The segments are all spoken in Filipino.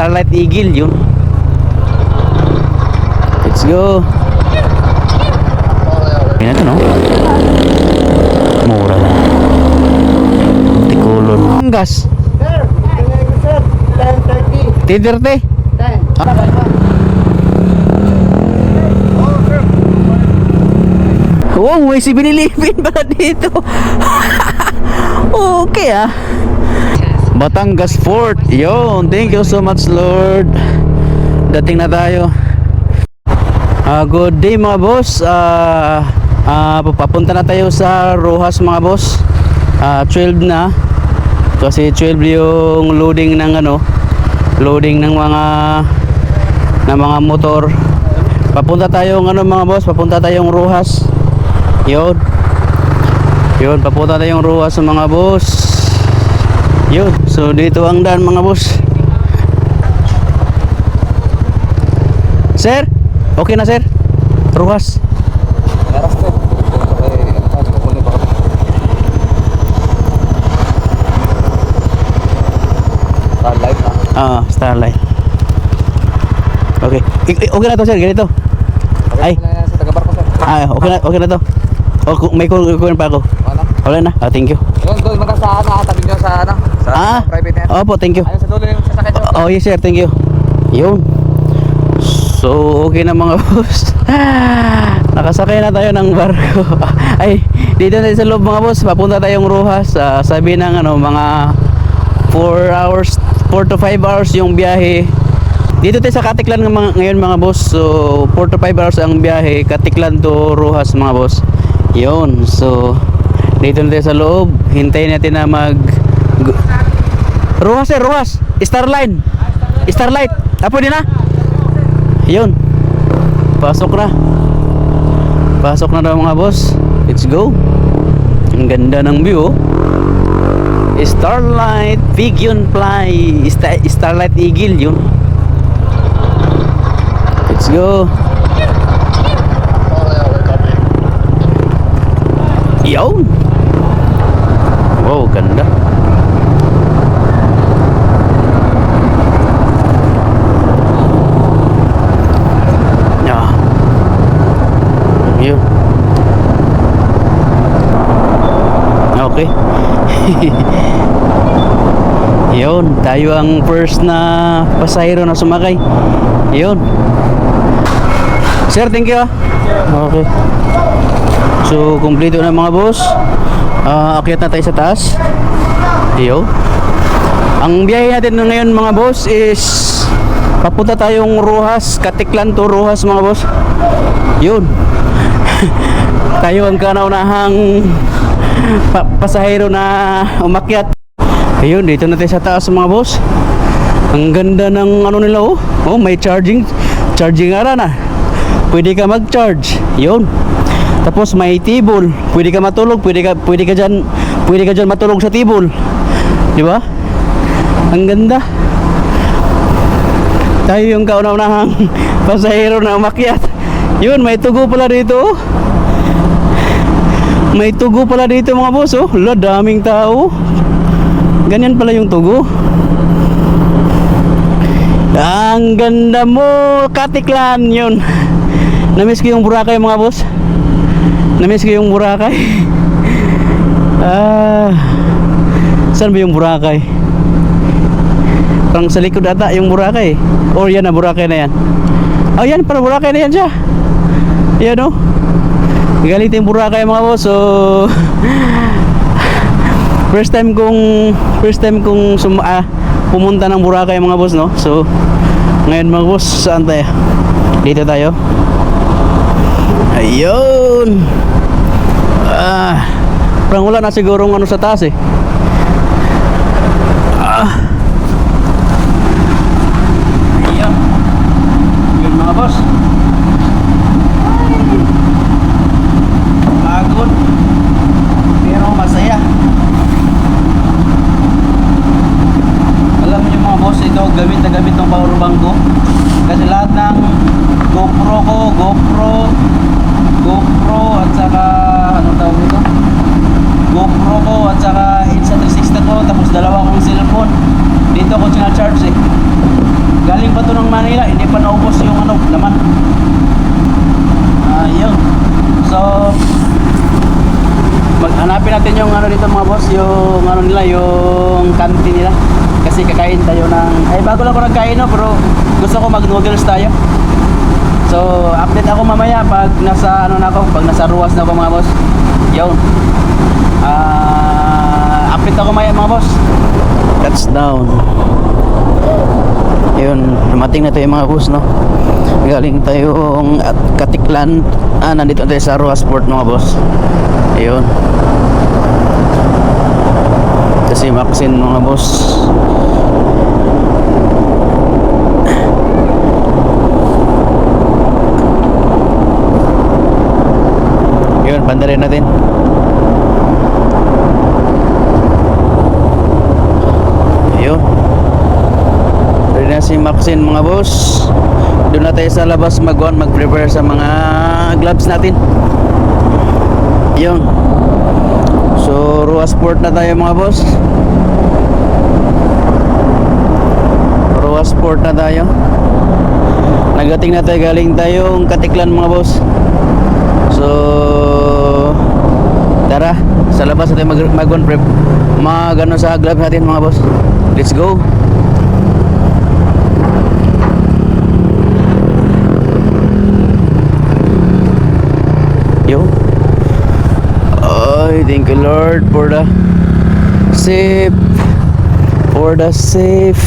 Starlight Eagle yun. Let's go. Yan ito, no? Mura lang. Tikulon. Ang gas. Sir, sir, 10:30. T30. 10. Oh, may 7-Eleven pala dito. Okay ah. Batangas Fort. Yo, thank you so much, Lord. Dating na tayo. Good day mga boss. Papunta na tayo sa Rojas mga boss. 12 na. Kasi 12 yung loading ng loading ng mga motor. Papunta tayong mga boss, papunta tayong Rojas. Yun, papunta tayong Rojas sa mga boss. Yun, so dito ang daan mga boss. Sir, okay na sir? Rojas. Starlight na. Starlight. Okay. Okay na to sir, ganito. Ay. Sa taga-barko sir. Okay na to. May kukunin pa ako. Wala na. Thank you. Yun, doon magkasaan na tabi nyo sa sa private na yan. Opo, thank you. Ayun sa dulo yung sasakyan nyo. Oh, yes sir, thank you. Yun. So, okay na mga boss. Nakasakay na tayo ng barko. Ay, dito na sa loob mga boss. Papunta tayong Rojas. Sabi ng mga 4 to 5 hours yung biyahe. Dito tayo sa Katiklan ngayon mga boss. So 4 to 5 hours ang biyahe, Katiklan to Rojas mga boss. Yun. So dito na tayo sa loob. Hintayin natin na Rojas sir, Rojas. Starlight. Pwede na? Yun. Pasok na daw mga boss. Let's go. Ang ganda ng view. Starlight Pigeon Fly. Starlight Eagle yun. Let's go. Yo. Wow, ganda. Yun. Okay. Yun, tayo ang first na pasahero na sumakay. Yun. Sir, thank you. Okay. So, kumpleto na mga boss. Akyat na tayo sa taas. Yo. Ang biyahe natin ngayon mga boss is papunta tayong Rojas, Katiklan to Rojas mga boss. Yun. Tayo ang kanaunahang pasahero na umakyat. Ayun, dito na tayo sa taas mga boss. Ang ganda ng nila oh. Oh, may charging ara na. Pwede ka mag-charge. Yun. Tapos may table. Pwede ka matulog, pwede ka diyan matulog sa table. Di ba? Ang ganda. Tayo yung kauna-unahang pasahero na umakyat. Yun, may tugo pala dito. May tugo pala dito mga boss oh. Wala, daming tao. Ganyan pala yung tugo. Ang ganda mo, Katiklan. Yun. Namiss ko yung Boracay mga boss. Namiss ko yung Boracay. Saan ba yung Boracay? Parang sa likod ata yung Boracay. Or yan na, Boracay na yan. Oh yan, parang Boracay na yan siya. Yan o. Galit yung Boracay mga boss. So first time kong pumunta ng Boracay mga boss, no. So ngayon mga boss, saan tayo? Dito tayo. Ayun. Parang wala na sigurong sa taas eh. Ayun. Yun mga boss. Pagod. Pero masaya. Alam niyo mga boss, ito gamit na gamit ng power bank ko. Kasi lahat ng GoPro at saka anong tawag nito? GoPro ko at saka Insta360 ko, tapos dalawa kong cellphone. Dito ako sina-charge eh. Manila, hindi pa naubos yung ano, laman. Yun. So, hanapin natin yung ano dito mga boss, yung ano nila, yung canteen nila. Kasi kakain tayo ng, bago lang ako nagkain no, pero gusto ko mag noodles tayo. So, update ako mamaya pag nasa ano na ako, pag nasa ruwas na ako mga boss. Yun. Update ako mamaya mga boss. That's down. Yun, dumating na tayo mga boss, no. Galing tayong Katiklan. Nandito tayo sa Ruas Port mga boss. Ayun. Kasi Maxine mga boss. Yun, bandarin natin. Ayun. Ready na si Maxine mga boss. Doon na tayo sa labas mag-prepare sa mga gloves natin. Yun. So, Ruas Port na tayo mga boss. Ruas Port na tayo. Nagating na tayo, galing tayong Katiklan mga boss. So, tara, sa labas natin mag-prep. Mag-ano sa gloves natin mga boss. Let's go. Yo. Ay, thank you Lord for the safe. For the safe.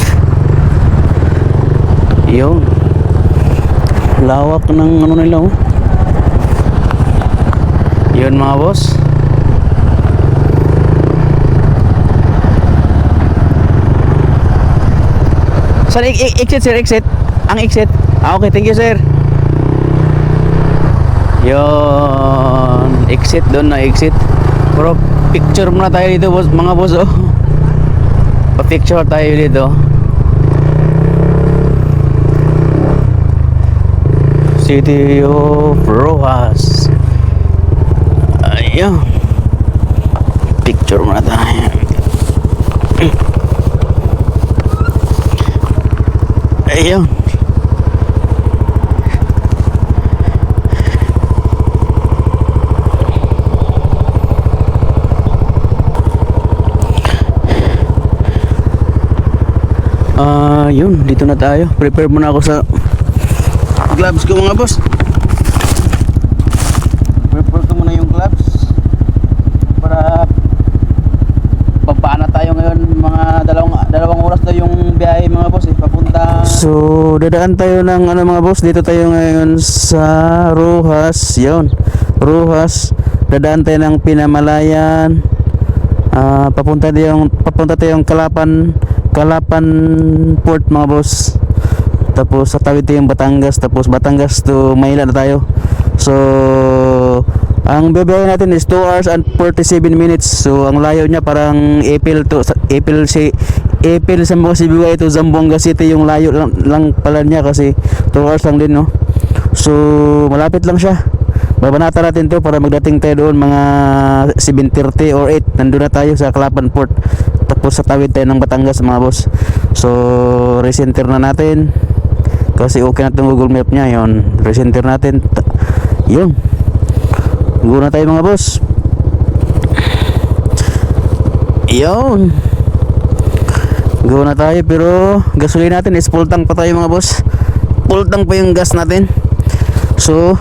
Yo. Lawak ng ano nila oh. Yun mga boss. Sir, exit sir, exit. Ang exit. Okay, thank you sir. Yun, exit doon na exit. Pero picture muna tayo dito boss, mga boss oh. Pa-picture tayo dito. City of Rojas. Ayun. Picture muna tayo. Ayun. Yun, dito na tayo. Prepare muna ako sa gloves ko mga boss. Prepare ko muna yung gloves para babaan na tayo ngayon. Mga dalawang oras na yung biyahe mga boss papunta. So, dadaan tayo ng ano mga boss. Dito tayo ngayon sa Rojas. Yun, Rojas. Dadaan tayo ng Pinamalayan. Papunta tayong Kalapan Port mga boss. Tapos sa tawid tayong Batangas. Tapos Batangas to Maynila na tayo. So ang biyahe natin is 2 hours and 47 minutes. So ang layo niya parang Epil sa mga Sibuya to Zamboanga City. Yung layo lang pala niya kasi 2 hours lang din no. So malapit lang siya. Babanata natin to para magdating tayo doon mga 7:30 or 8. Nandun na tayo sa Kalapan Port. Tapos sa tawid tayo ng Batangas mga boss. So recenter na natin kasi okay na itong Google Map niya. Yun, recenter natin. Yun, go na tayo mga boss. Yun, go na tayo. Pero gasolina natin is full tank pa tayo mga boss. Full tank pa yung gas natin. So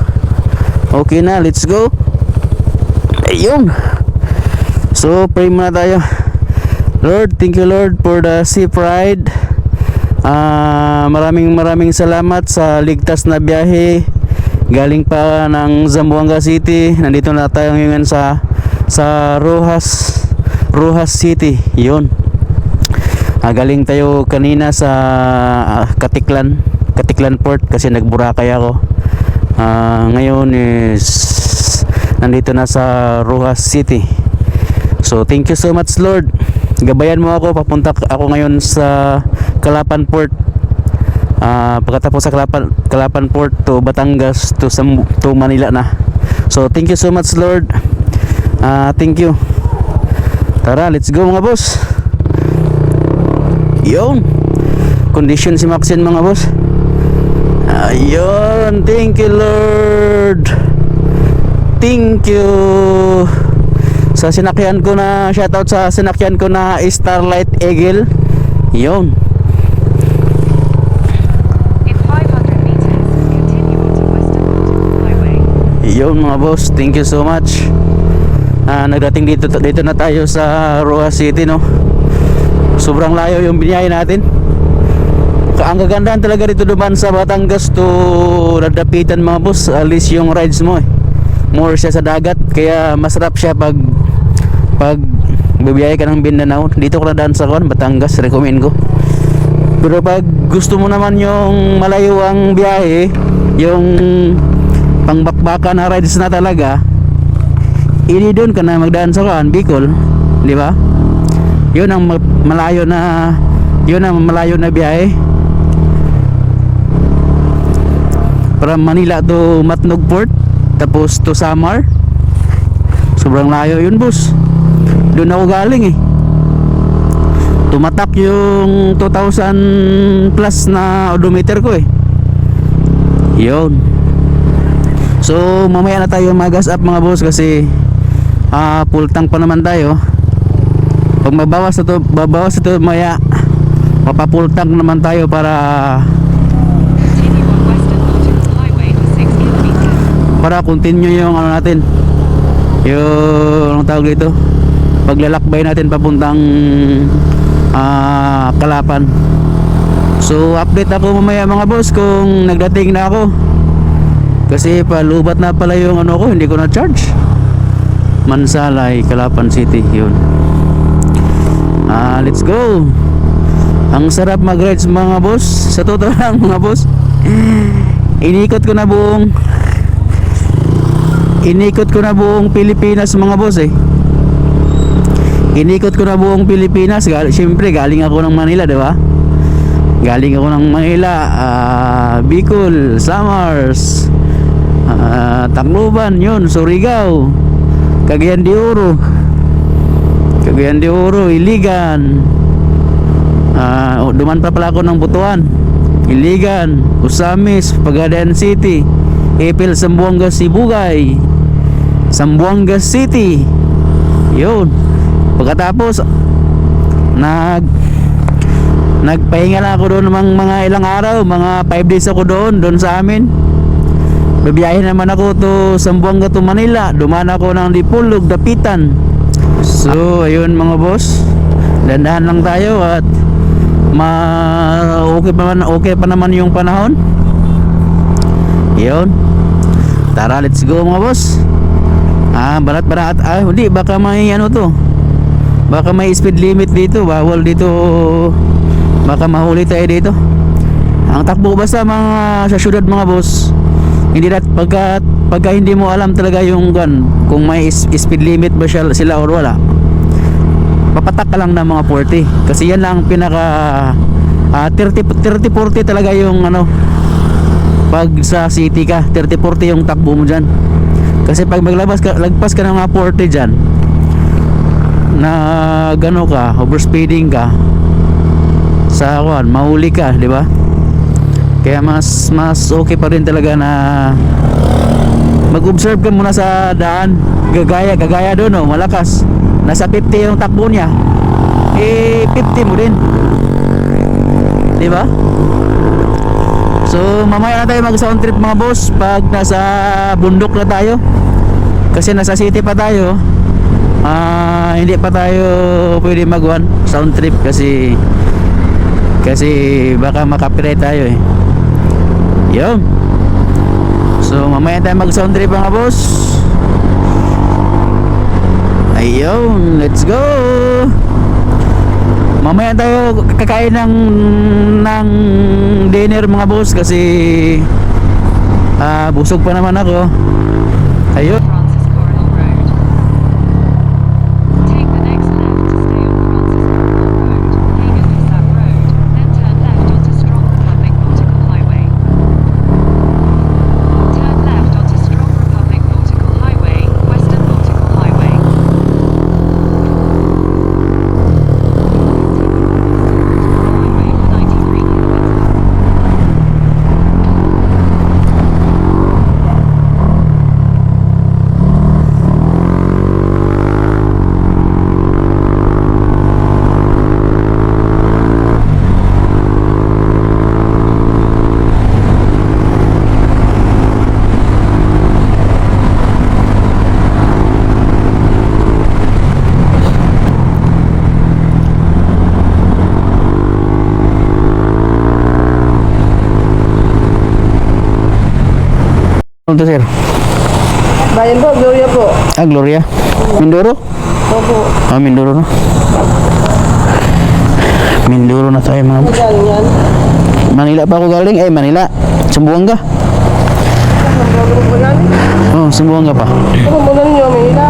okay na, let's go. Ayun. So pray muna tayo. Lord, thank you Lord for the safe ride. Maraming salamat sa ligtas na biyahe. Galing pa ng Zamboanga City. Nandito na tayo ngayon sa Rojas City. Yun. Galing tayo kanina sa Katiklan Port kasi nagburakay ako. Ngayon is nandito na sa Rojas City. So thank you so much Lord. Gabayan mo ako, papunta ako ngayon sa Kalapan Port. Pagkatapos sa Kalapan Port to Batangas to Manila na. So thank you so much Lord. Thank you. Tara, let's go mga boss. Yun, condition si Maxine mga boss. Ayun, thank you Lord. Thank you sa sinakyan ko na, shoutout sa sinakyan ko na Starlight Eagle. Yun. In 500 meters, continue onto Western Baltimore Highway. Yun mga boss, thank you so much. Nagdating dito na tayo sa Rojas City, no. Sobrang layo yung biniyahe natin. Ang kagandahan talaga dito duman sa Batangas to Ladapitan mga boss, alis yung rides mo eh. More siya sa dagat, kaya masarap siya pag bibiyahe ka ng Mindanao. Dito ko na daan sa Batangas, recommend ko. Pero pag gusto mo naman yung malayo ang biyahe, yung pangbakbaka na rides na talaga, ini doon ka na magdaan sa Bicol, di ba? Yun ang malayo na biyahe. From Manila to Matnog Port, tapos to Samar. Sobrang layo yun, boss. Doon ako galing eh. Tumatak yung 2,000 plus na odometer ko eh. Yun. So mamaya na tayo mag-gas up mga boss, kasi full tank pa naman tayo. Pag babawas na to maya, mapa-full tank naman tayo para Continue on Western Baltimore Highway for 6 kilometers. continue yung ano natin, yung anong tawag dito, paglalakbay natin papuntang Kalapan. So update ako mamaya mga boss kung nagdating na ako, kasi palubat na pala yung ano ko, hindi ko na charge. Mansalay, Kalapan City, yun. Let's go. Ang sarap mag-rides mga boss. Sa totoo lang mga boss, inikot ko na buong Pilipinas mga boss eh. Inikot ko na buong Pilipinas. Siyempre galing ako ng Manila, di ba? Galing ako ng Manila, Bicol, Samars, Tacloban, yun, Surigao, Cagayan de Oro, Iligan. Duman pa pala ako ng Butuan, Iligan, Usamis, Pagadian City, Epil, Zamboanga, Sibugay, Zamboanga City. Yun. Pagkatapos nagpahinga lang ako doon ng mga ilang araw, mga 5 days ako doon sa amin. Bibiyahe naman ako to Zamboanga to Manila. Dumaan ako ng Dipolog, Dapitan. So ayun mga boss, dandahan lang tayo at okay pa naman yung panahon. Yun. Tara, let's go mga boss. Barat hindi, baka may ano to, baka may speed limit dito, bawal dito, baka mahuli tayo dito. Ang takbo basta mga sa syudad mga boss, hindi pagka hindi mo alam talaga yung kung may speed limit ba sila or wala, papatak ka lang ng mga 40, kasi yan lang pinaka 30-40 talaga yung ano, pag sa city ka 30-40 yung takbo mo dyan. Kasi pag lagpas ka ng mga 40 dyan, na gano ka, overspeeding ka sa mahuli ka, di ba? Kaya mas okay pa rin talaga na mag-observe ka muna sa daan. Gagaya doon, no, malakas, nasa 50 yung takbo niya, 50 mo din, di ba? So mamaya na tayo mag sound trip mga boss pag nasa bundok na tayo, kasi nasa city pa tayo. Hindi pa tayo pwede mag sound trip kasi baka makapirate tayo eh. Yun. So mamaya tayo mag sound trip mga boss. Ayun, let's go. Mamaya tayo kakain ng dinner mga boss, kasi busog pa naman ako. Ayun. Francis Coronel Road. Take the next left to stay on Francis Coronel Road, Hagan Loosac Road, then turn left onto Strong Republic Nautical Highway. Turn left onto Strong Republic Nautical Highway, Western Nautical Highway. Highway for 93 kilometers. Ano to, sir? Bayan po, Gloria po. Ah, Gloria. Mindoro? Opo. Ah, Mindoro na. Mindoro na tayo mga boss. Galing yan. Manila pa ako galing. Eh, Manila. Sumbuanga. Nagbago po namin. Oh, Sumbuanga pa. Ano mo lang nyo, Manila?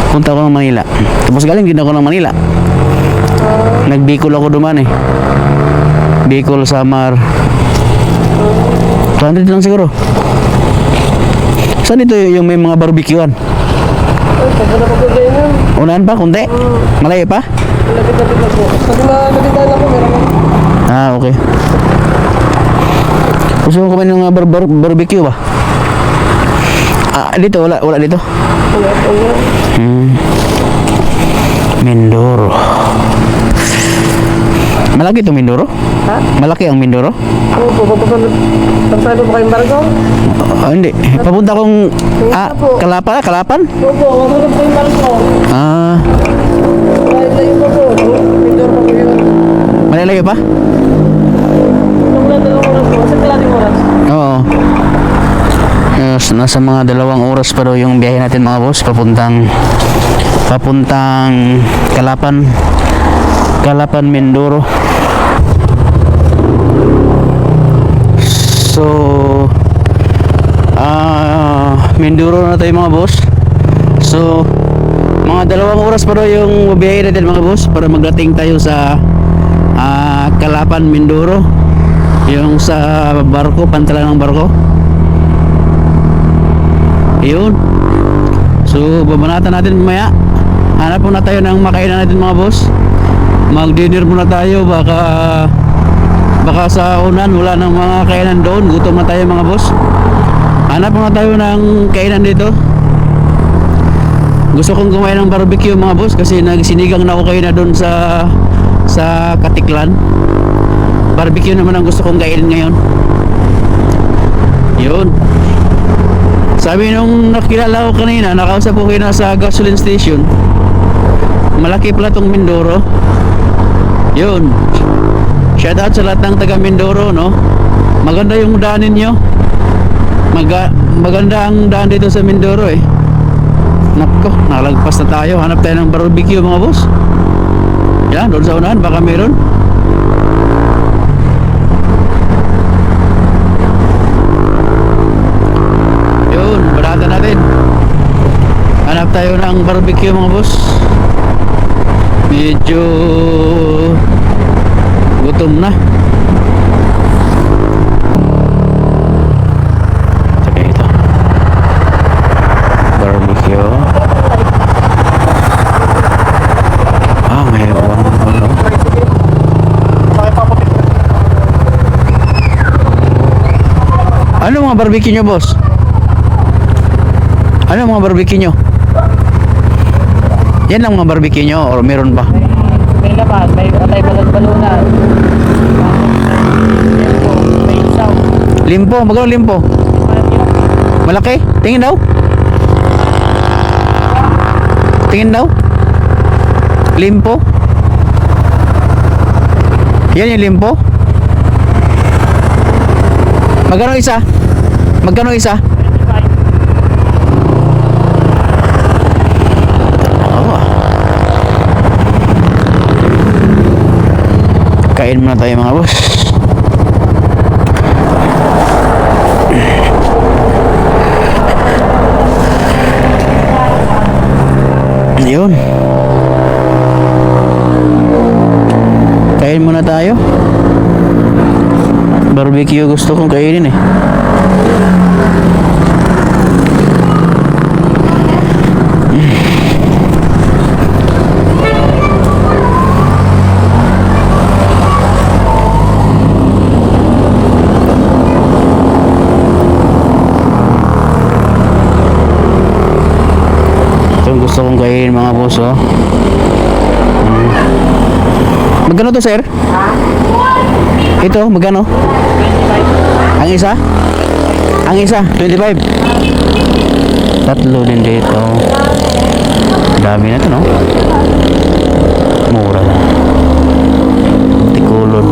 Punta ako ng Manila. Tapos galing din ako ng Manila. Nagbicol ako duman eh. Bicol, Samar. 200 lang siguro. Saan dito yung may mga barbecuean? Ay, pagka na po po dyan yun. Unahan pa, kunti? Malayo pa? Lapit-lapit na po. Pag nabitan na po, meron po. Ah, okay. Gusto mo kumain ng barbecue ba? Ah, dito, wala dito. Wala po yun. Mindoro. Malaki itong Mindoro? Ha? Malaki ang Mindoro? Opo, pagsado po kayong barko? Ah, hindi. Papunta akong... Ah, po. Kalapan? Opo, pagsado po kayong barko. Ah, Layo po po. Mindor pa po yun. malalayo pa? Wala dalawang oras po. Sa kalating oras. Oo. Yes, nasa mga 2 oras pa daw yung biyahe natin mga boss papuntang Kalapan, Mindoro. So Mindoro na tayo mga boss. So mga 2 oras pa daw yung biyahe natin mga boss para magdating tayo sa Kalapan, Mindoro, yung sa barko, pantalan ng barko. Yun. So babanatan natin mamaya. Hanap muna tayo ng makainan natin mga boss. Mag-dinner muna tayo, baka sa unan wala nang mga kainan doon, gutom na tayo mga boss. Hanap muna tayo ng kainan dito. Gusto kong kumain ng barbecue mga boss kasi nagsinigang na ako kayo na doon sa Katiklan. Barbecue naman ang gusto kong kainin ngayon. Yun. Sabi nung nakilala ko kanina, nakausap ko kayo na sa gasoline station. Malaki pala tong Mindoro. Yun. Shout out sa lahat ng taga Mindoro, no? Maganda yung daanin nyo. Maganda ang daan dito sa Mindoro eh. Nako, nakalagpas na tayo. Hanap tayo ng barbecue mga boss. Yan, doon sa unahan, baka meron. Yun, barata natin. Hanap tayo ng barbecue mga boss. Medyo gutom na. Saka ito barbecue. May ulo. Ano mga barbecue nyo boss? Ano mga barbecue nyo? Yan lang mga barbecue nyo or meron ba? May laman, may atay balon-balunan. May isaw. Limpo, magkano limpo? Malaki? Tingin daw? Tingin daw? Limpo? Yan yung limpo? Magkano isa? Magkano isa? Kain muna tayo mga boss. Yun. Kain muna tayo. Barbecue gusto kong kainin eh. Gusto kong kainin mga boss oh. Magkano to sir? Ito, magkano? 25. Ang isa? Ang isa, 25. Tatlo din dito. Dami na to no? Mura lang. Tikulon.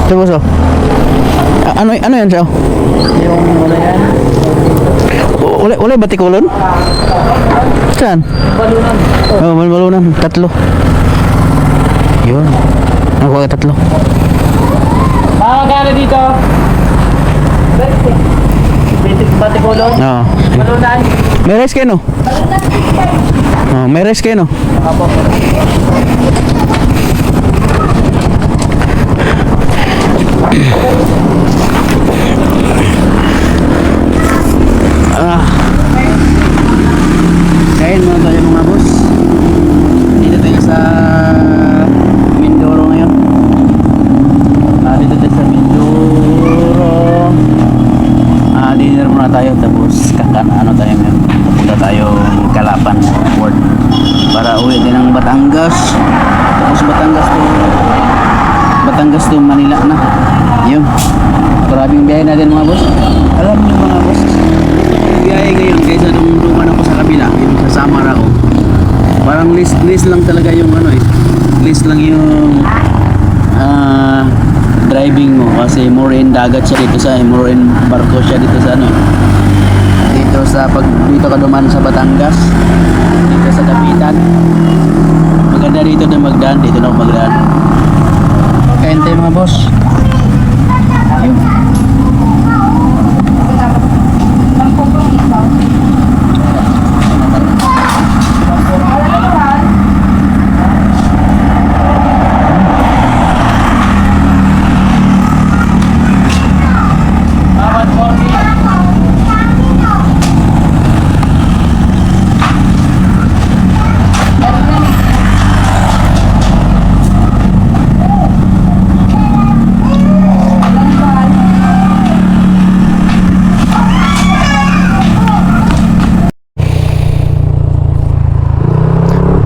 Ito boss oh. Ano yan siya? Yung wala yan. Wala batikulon? Saan? Balunan. Oh, malunan. 3. Yun. Nakuha ka 3. Magkano dito? 20 Batikulon. Oo. Balunan. May rice kayo no? Oh, may rice kayo no? Apo. Kain muna tayo mga boss. Dito tayo sa Mindoro ngayon. Dito tayo sa Mindoro. Dinner muna tayo tapos ano tayo ngayon. Punta tayo Calapan Port para uwi din ng Batangas. Tapos Batangas to Manila na. Yun. Grabing biyahe natin mga boss. Alam niyo mga boss, biyahe ngayon kaysa nung duman ako sa kabila, yung sa Samar ako. Parang list lang talaga yung list lang yung driving mo kasi more in dagat siya dito sa more in barko siya dito sa dito ka duman sa Batangas, dito sa Dapitan. Maganda dito na magdaan, dito na ako magdaan. Kain tayo mga boss. Ayun.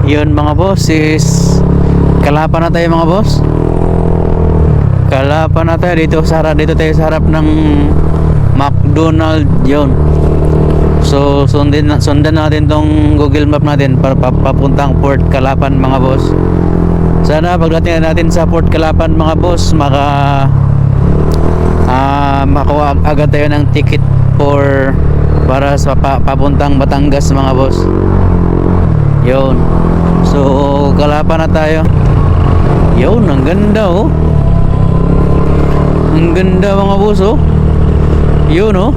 Yun mga boss is Kalapan na tayo mga boss. Kalapan na tayo dito tayo sa harap ng McDonald yun. So sundan natin tong Google Map natin para papuntang Port Kalapan mga boss. Sana pagdating natin sa Port Kalapan mga boss makuha agad tayo ng ticket para sa papuntang Batangas mga boss. Yun. So Kalapan na tayo. Yun, ang ganda oh. Ang ganda mga boss oh. Yun oh.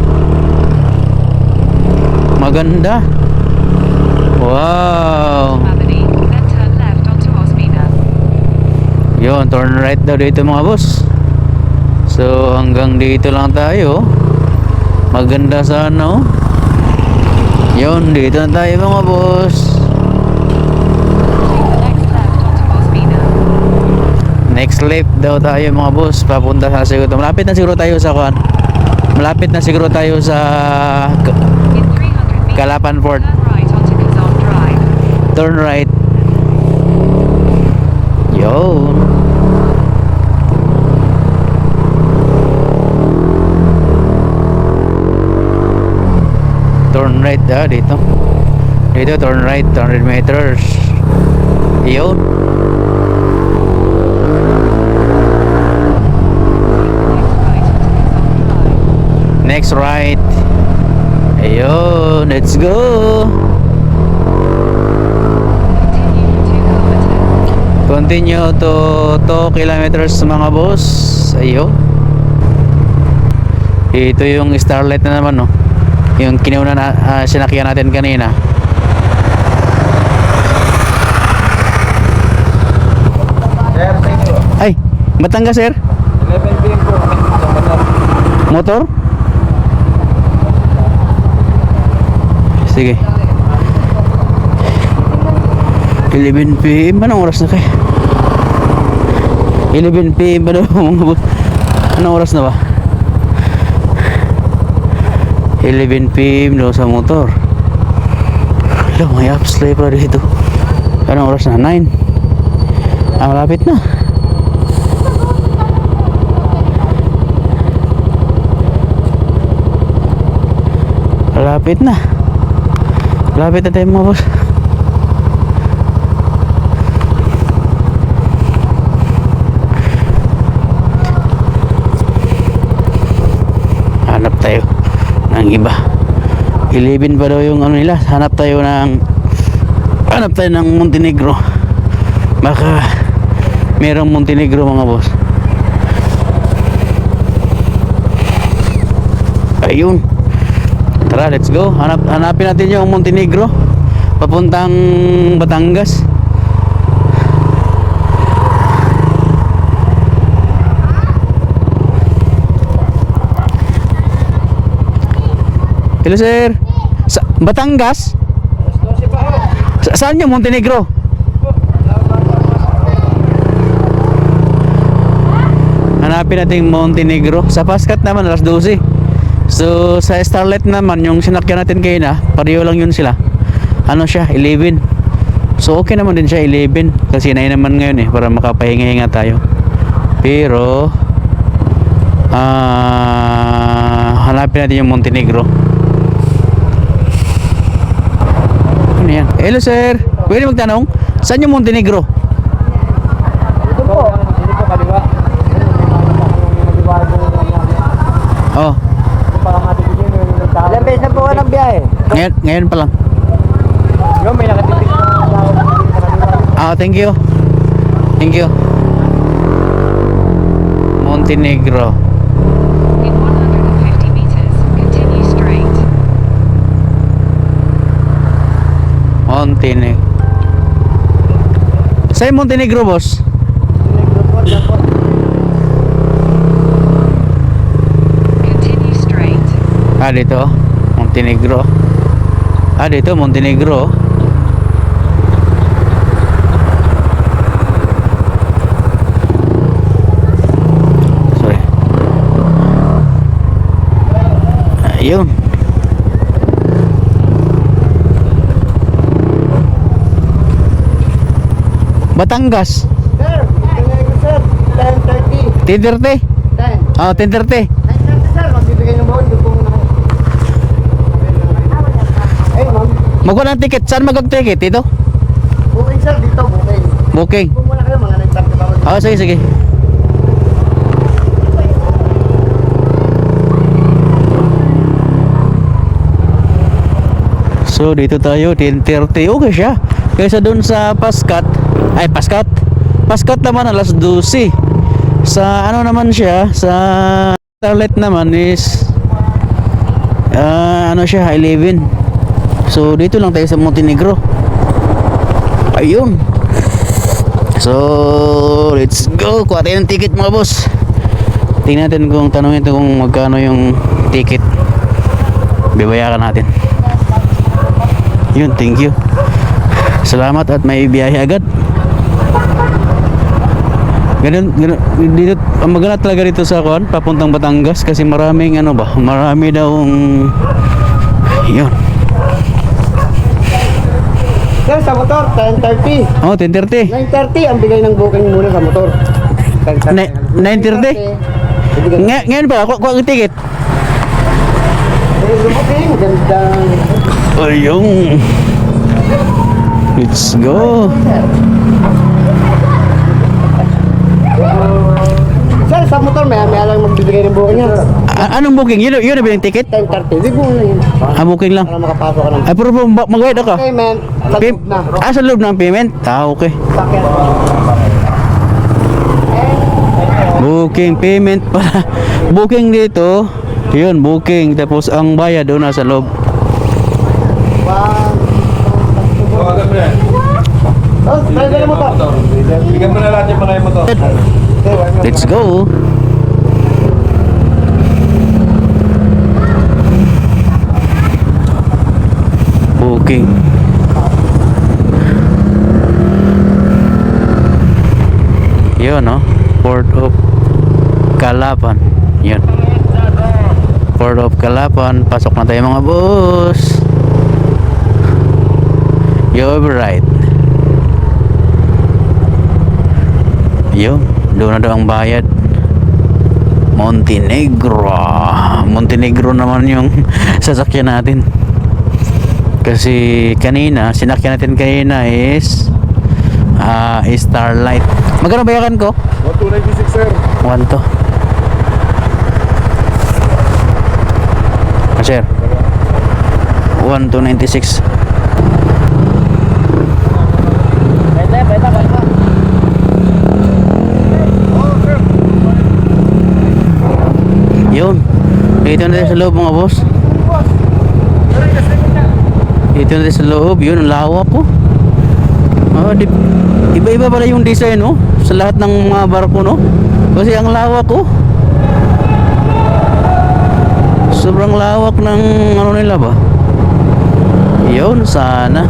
Maganda. Wow. Avenue, then turn left onto Ospina. Yun, turn right daw dito mga boss. So hanggang dito lang tayo. Maganda sana oh. Yun, dito na tayo mga boss. Take the next left onto Ospina. Next left daw tayo mga boss. Papunta sa siguro. Malapit na siguro tayo sa In 300 meters, Kalapan Port. turn right onto Quezon Drive. Turn right. Yun. Turn right dito. Dito turn right 200 meters. Yun. Next right onto Quezon Drive. Next right. Ayun, let's go. Continue for 2 kilometers. Continue to 2 kilometers mga boss. Ayun. Ito yung Starlight na naman no. Yung kinauna na sinakyan natin kanina. Sir, thank you. Ay, Batangas sir? 11 PM po kami sa Batangas. Motor? Sige. 11 PM. Anong oras na kayo? 11 PM ba daw mga boss? Anong oras na ba? 11 PM daw sa motor. Hello, may upslay pa dito. Anong oras na? 9. Malapit na. Malapit na. Malapit na tayo mga boss. iba. 11 pa daw yung ano nila. Hanap tayo ng Montenegro. Baka merong Montenegro mga boss. Ayun. Tara, let's go. Hanapin natin yung Montenegro papuntang Batangas. Hello sir. Batangas? Saan yung Montenegro? Hanapin natin yung Montenegro. Sa Pascat naman alas 12. So sa Starlight naman yung sinakyan natin kayo na, pareho lang yun sila. Ano siya, 11. So okay naman din siya 11 kasi 9 naman ngayon para makapahinga-hinga tayo. Pero hanapin natin yung Montenegro. Ano yan? Hello sir, pwede magtanong? Saan yung Montenegro? Dito po kaliwa. Oh, Ilang beses na po ka ng biyahe? ngayon pa lang. Yung may nakatipid na Thank you. Thank you. Montenegro. In 150 meters, continue straight. Montenegro. Saan Montenegro, boss? Continue straight. Dito. Montenegro. Dito, Montenegro. Sorry. Ayun. Batangas. Sir, sir, 10:30. 10:30. 10. 10:30. 9:30 sir, magbibigay ng bawon dito muna. Ay ma'am, Magkuha ng ticket. Saan mag-ticket? Dito? booking sir, dito booking. Booking. Kung muna kayo, mga 9:30 pa. Sige, sige. So dito tayo 10:30. Okay siya. Kaysa doon sa Pascat. Pascat naman alas 12. Sa ano naman siya, sa Starlight naman is ano siya, 11. So dito lang tayo sa Montenegro. Ayun. So let's go. Kuha tayo ng ticket mga boss. Tingnan natin tanongin ito kung magkano yung ticket. Bibayaran natin. Yun, thank you. Salamat at may biyahe agad. Ganun dito, ang maganda talaga dito sa kuan, papuntang Batangas kasi marami daw yun. Sir, sa motor, 10:30. 10:30. 9:30 ang bigay ng booking muna sa motor. 9:30. Ngayon pa, kuha ang ticket. Booking, gandang. Ayun. Let's go. Sir, sa motor, maya lang magbibigay ng booking niya. Anong booking? Yun na ba yung ticket? 10:30, di mo na yun. Booking lang. Para makapasok ka ng Pero mag-wait ako. payment. Sa loob na. Sa loob ng payment? Okay. Sakyan. Booking, payment pala. Booking dito. Yun, booking. Tapos ang bayad doon nasa loob. Driver mo to. Bigyan mo na lahat yung mga motor. Let's go. Booking. Yun, no? Port of Calapan. Yun. Port of Calapan. Pasok na tayo mga boss. You're right. Yun. Doon na daw ang bayad. Montenegro. Montenegro naman yung sasakyan natin. Kasi kanina, sinakyan natin kanina is Starlight. Magkano bayaran ko? 1296 sir. 1 to. Sir. 1 to 96. Yun. Dito na tayo sa loob mga boss. Dito na tayo sa loob. Yun, ang lawak ko. Iba-iba pala yung design, no? Sa lahat ng mga barko, no? Kasi ang lawak ko. Sobrang lawak ng ano nila ba? Yun, sana.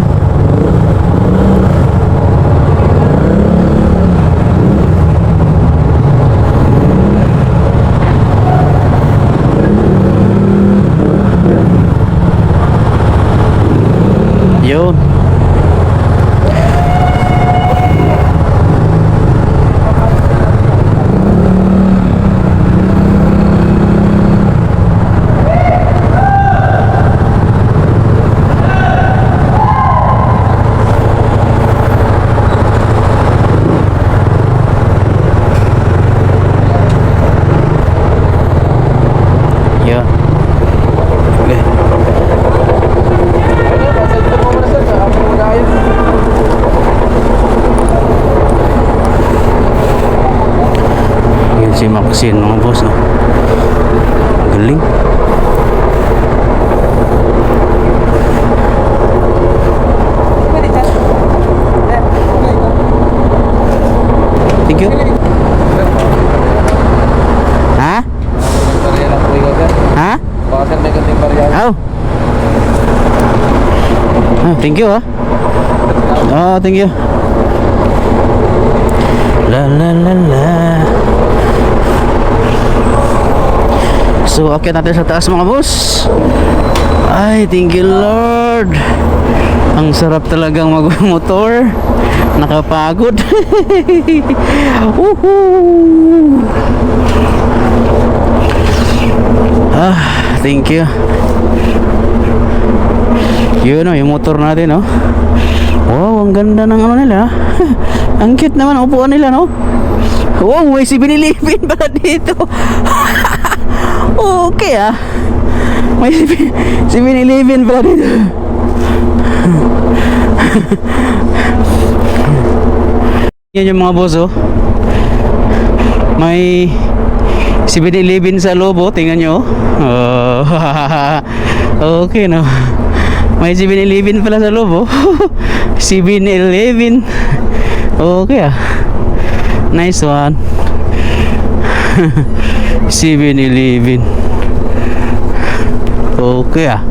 Yun. Yun. Okay. Yun si Maxine mga boss, oh. Galing. Thank you. Ha? Barya lang po ikaw, sir. Ha? Baka sir, may kunting barya. Oh. Ah, thank you, ah. Oh, thank you. La la la la. So, akyat natin sa taas mga boss. Ay, thank you Lord. Ang sarap talagang magmotor. Nakapagod. Woohoo. Ah, thank you. Yun, oh, yung motor natin, oh. Wow, ang ganda ng ano nila. Ang cute naman ang upuan nila, no? Wow, may 7-Eleven pala dito. Okay, ah. May 7-Eleven pala dito. Yan yung mga boss, oh. May 7-Eleven sa loob, oh. Tingnan nyo, oh. Okay, no? May 7-Eleven pala sa loob, oh. 7-Eleven. Okay, ah. Nice one. 7-Eleven. Okay, ah.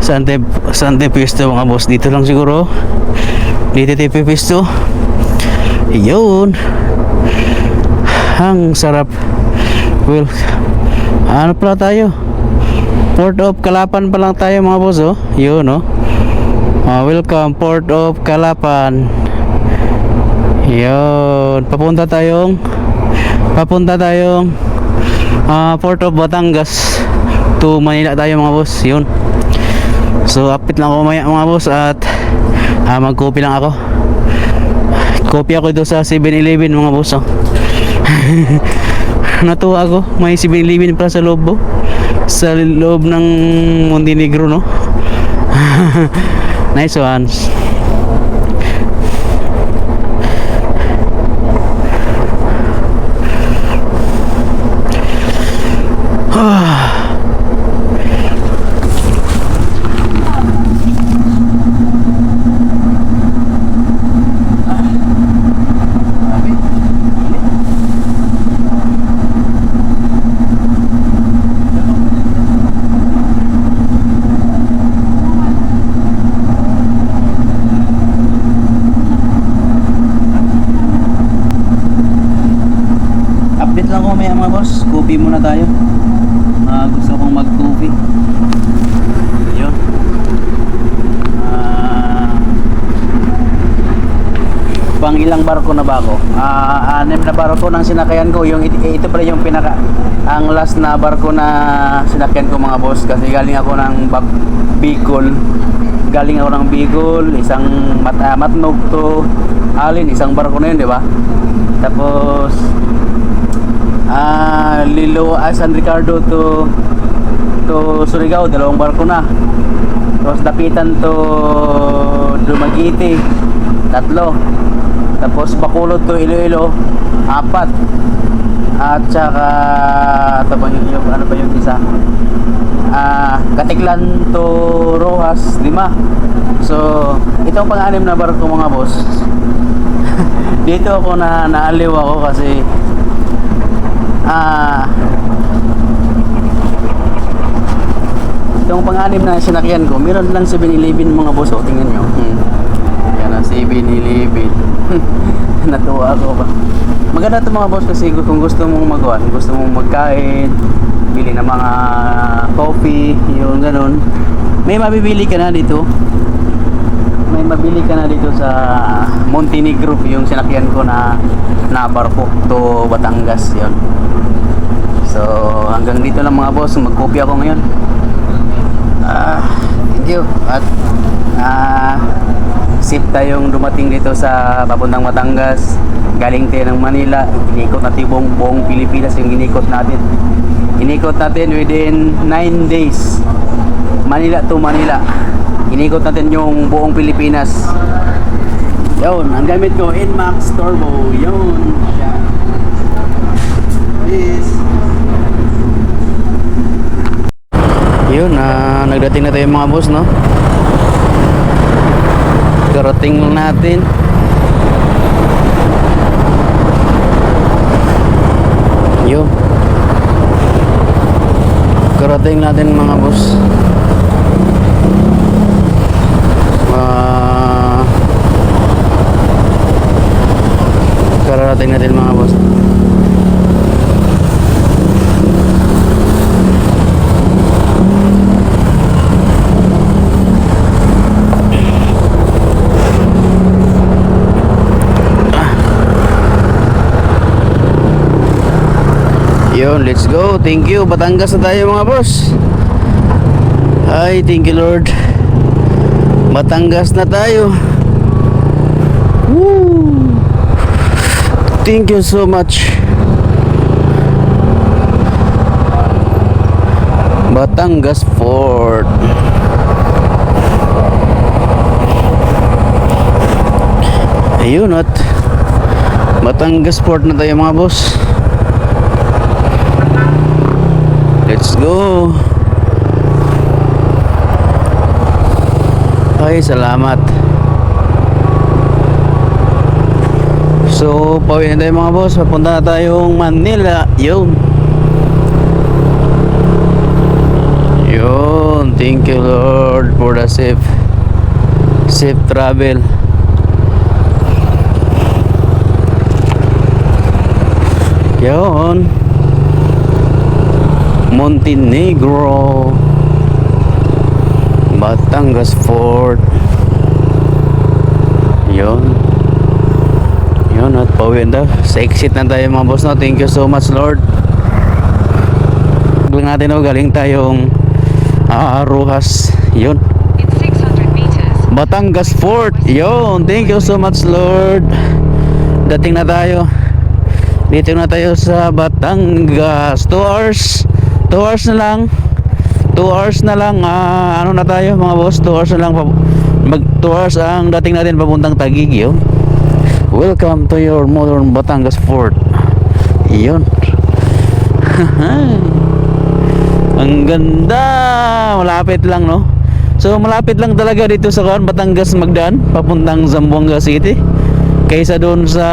Saan tayo pwesto mga boss? Dito lang siguro. Dito tayo pwesto. Yun. Ang sarap. Well, ano pala tayo? Port of Calapan pa lang tayo mga boss, oh. Yun, oh. Welcome Port of Calapan. Yun. Papunta tayong Port of Batangas to Manila tayo mga boss. Yun. So update lang ako maya mga boss at mag-copy lang ako. Copy ako dito sa 7-Eleven mga boss, oh. Natuwa ako. May 7-Eleven pala sa loob, oh. Sa loob ng Montenegro, no? Nice ones. Update lang ko maya mga boss. Coffee muna tayo. Gusto kong mag-coffee. Yun. Pang ilang barko na ba ako? 6 na barko ng sinakayan ko. Ito pala yung pinaka ang last na barko na sinakyan ko mga boss. Kasi galing ako ng Bicol. Isang Matnog to Alin. Isang barko na yun, di ba? Tapos San Ricardo to to Surigao, 2 barko na. Tapos Dapitan to Dumaguete, 3. Tapos Bacolod to Iloilo, 4. At saka ito ba yung ano ba yung isa? Katiklan to Rojas, 5. So, itong pang-anim na barko mga boss. Dito ako naaliw ako kasi itong pang-anim na sinakyan ko, meron lang 7-Eleven mga boss. O, tingnan nyo. Yan ang 7-Eleven. Natuwa ako ba? Maganda ito mga boss kasi kung gusto mong magawa, gusto mong magkain, bili ng mga coffee, yung ganun, may mabibili ka na dito. May mabili ka na dito sa Montenegro, yung sinakyan ko na barko to Batangas, yun. So hanggang dito lang mga boss, magkopya ako ngayon. Thank you. At safe tayong dumating dito sa papuntang Batangas. Galing tayo ng Manila, inikot natin buong Pilipinas yung inikot natin. Inikot natin within 9 days, Manila to Manila. Inikot natin yung buong Pilipinas. Yun, ang gamit ko Inmax Turbo. Yun. Peace. Yun, nagdating na tayo mga boss, no? Karating natin. Yun. Karating natin mga boss. Kararating natin mga boss. Yun, let's go. Thank you. Batangas na tayo mga boss. Ay, thank you Lord. Batangas na tayo. Woo! Thank you so much. Batangas Fort. Ayun at Batangas Fort na tayo mga boss. Let's go. Ay, salamat. So, pauwi na tayo mga boss. Papunta na tayong Manila. Yun. Yun. Thank you Lord for the safe travel. Yun. Montenegro, Batangas Fort. Yun. Yun at pauwi na. Sa exit na tayo mga boss, no? Thank you so much Lord. Galing natin, no? Galing tayong Rojas. Yun. In 600 meters, Batangas Fort. Yun. Thank you so much Lord. Dating na tayo. Dito na tayo sa Batangas. 2 hours. 2 hours na lang. 2 hours na lang. Ano na tayo mga boss? 2 hours na lang. 2 hours ang dating natin papuntang Taguig. Yun. Welcome to your modern Batangas Fort. Yun. Ang ganda. Malapit lang, no? So malapit lang talaga dito sa Batangas magdaan papuntang Zamboanga City kaysa doon sa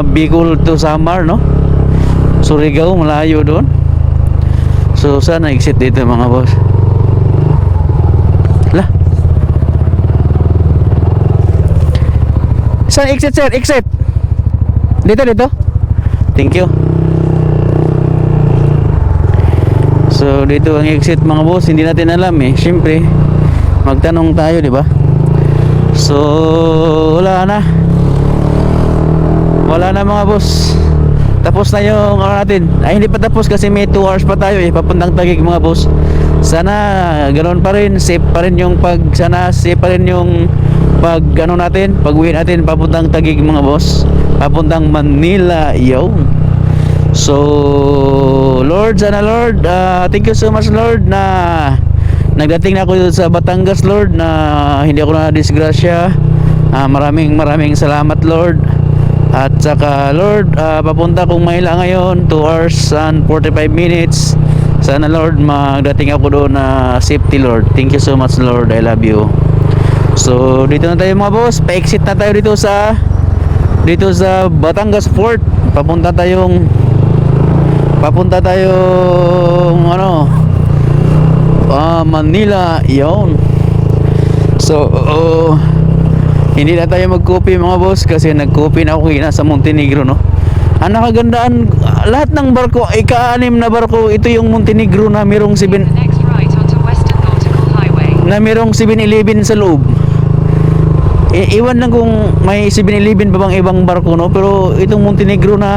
Bicol to Samar, no? Surigao, malayo doon. So sana exit dito mga boss. Lah. Saan exit sir? Exit. Dito. Thank you. So dito ang exit mga boss, hindi natin alam eh. Siyempre, magtanong tayo, di ba? So wala na mga boss. Tapos na yung ano natin. Ay hindi pa tapos kasi may 2 hours pa tayo eh papuntang Taguig mga boss. Sana ganoon pa rin, safe pa rin yung safe pa rin yung ano natin, pag-uwi natin papuntang Taguig mga boss. Papuntang Manila, yo. So Lord, sana Lord, thank you so much Lord na nagdating na ako dito sa Batangas Lord, na hindi ako na disgrasya. Maraming salamat Lord. At saka Lord, papunta kong Maynila ngayon 2 hours and 45 minutes. Sana Lord magdating ako doon na safety Lord. Thank you so much Lord, I love you. So dito na tayo mga boss, pa-exit na tayo dito sa Batangas Port. Papunta tayong ano, Manila, yon. So hindi na tayo mag-copy mga boss, kasi nag-copy na ako sa Montenegro, no. Ang nakagandaan, lahat ng barko, ika-6 na barko, ito yung Montenegro na merong The next right onto Western Nautical Highway. 7-Eleven sa loob. Iwan lang kung may 7-Eleven pa bang ibang barko, no, pero itong Montenegro na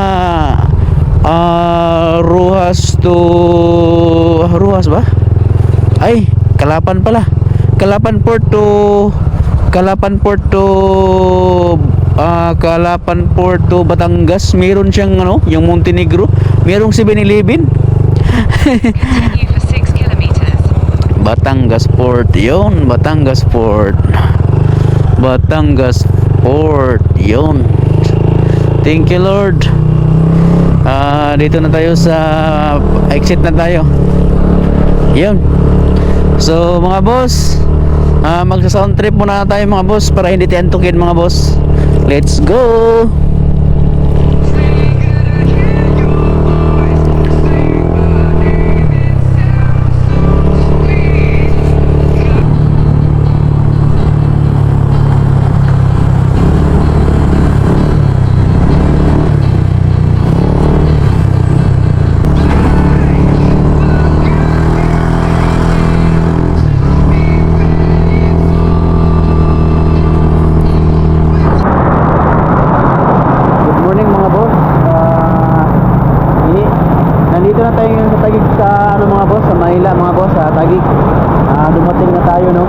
Rojas ba? Ay, Calapan pala. Calapan Port to Batangas. Meron siyang ano, yung Montenegro. Merong 7-Eleven. Continue for 6 kilometers. Batangas Port, yun. Batangas Port, yun. Thank you Lord. Dito na tayo sa exit na tayo. Yun. So mga boss, magsa-sound trip muna tayo mga boss, para hindi tayo antukin mga boss. Let's go. Nandito na tayo ngayon sa Taguig, sa ano mga boss, sa Manila mga boss, sa Taguig. Dumating na tayo, no.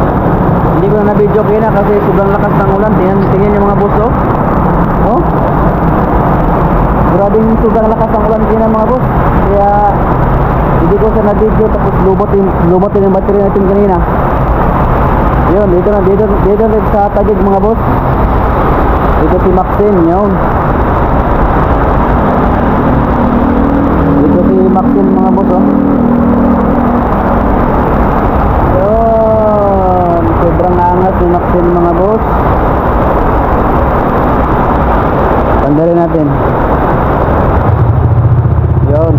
Hindi ko na na-video kaya kasi sobrang lakas ng ulan. Tingnan niyo mga boss, oh. Oh. Grabing sobrang lakas ng ulan kaya mga boss. Kaya hindi ko sa na-video, tapos lumotin yung battery natin kanina. Yun, dito na sa Taguig mga boss. Dito si Maxine, yun. Dito si Maxine mga boss, oh. Yun, sobrang angas si Maxine mga boss. Tanggalin natin. Yun,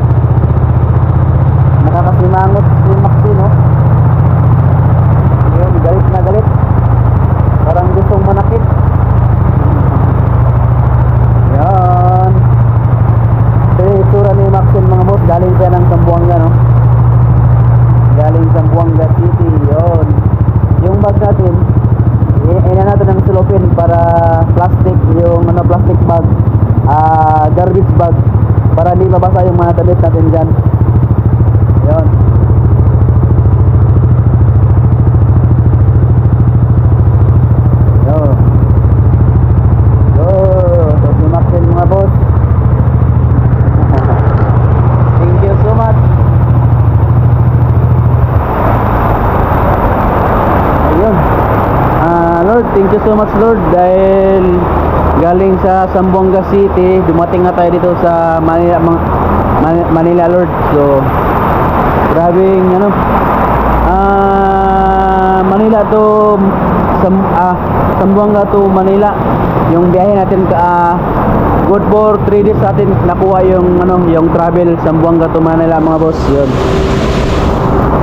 nakakasimangot si Maxine, oh. Yun, galit na galit, parang gustong manakit. Yan. Ito yung isura ni Maxine mga boss. Galing siya ng Zamboanga, no? Galing Zamboanga City. Yun. Yung bag natin, ina natin ng cellophane para plastic, yung ano, plastic bag, garbage bag, para hindi mabasa yung mga damit natin dyan. Yun. Mga boss. Thank you so much. Ayun. Lord, thank you so much Lord, dahil galing sa Zamboanga City, dumating na tayo dito sa Manila Lord. So grabing ano, Manila to Zamboanga to Manila. Yung biyahe natin good for 3 days natin nakuha yung ano, yung travel Zamboanga to Manila mga boss. Yun.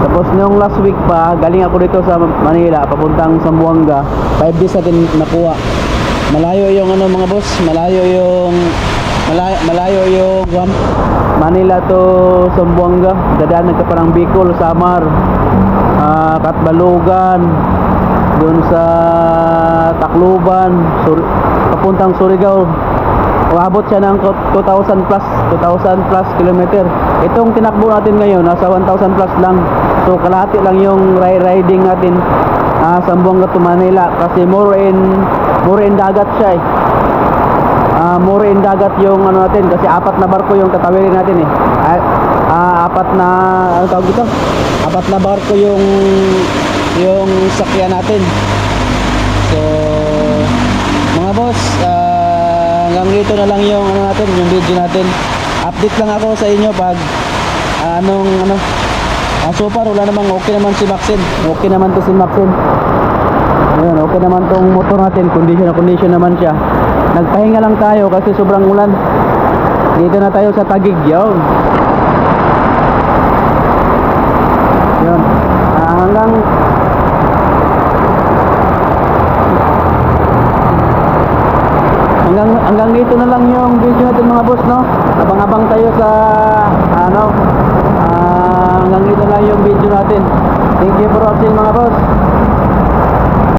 Tapos nung last week pa, galing ako dito sa Manila papuntang Zamboanga, 5 days natin nakuha. Malayo yung ano mga boss, malayo yung Manila to Zamboanga. Dadaan ka pa ng Bicol, Samar, Katbalogan, doon sa Tacloban, papuntang Surigao. Umabot siya ng 2,000 plus kilometer. Itong tinakbo natin ngayon nasa 1,000 plus lang. So kalahati lang yung riding natin Zamboanga to Manila, kasi more in dagat siya, more in dagat yung ano natin kasi 4 na barko yung tatawirin natin eh. 4 na ano tawag dito? 4 na barko yung sakyan natin. So mga boss, hanggang dito na lang yung ano natin, yung video natin. Update lang ako sa inyo pag so far wala namang okay naman si Maxine. Okay naman to si Maxine. Ayun, okay naman tong motor natin, condition na condition naman siya. Nagpahinga lang tayo kasi sobrang ulan. Dito na tayo sa Taguig, yun. Yun. Hanggang dito na lang yung video natin mga boss, no? Abang-abang tayo sa hanggang dito na lang yung video natin. Thank you for watching mga boss.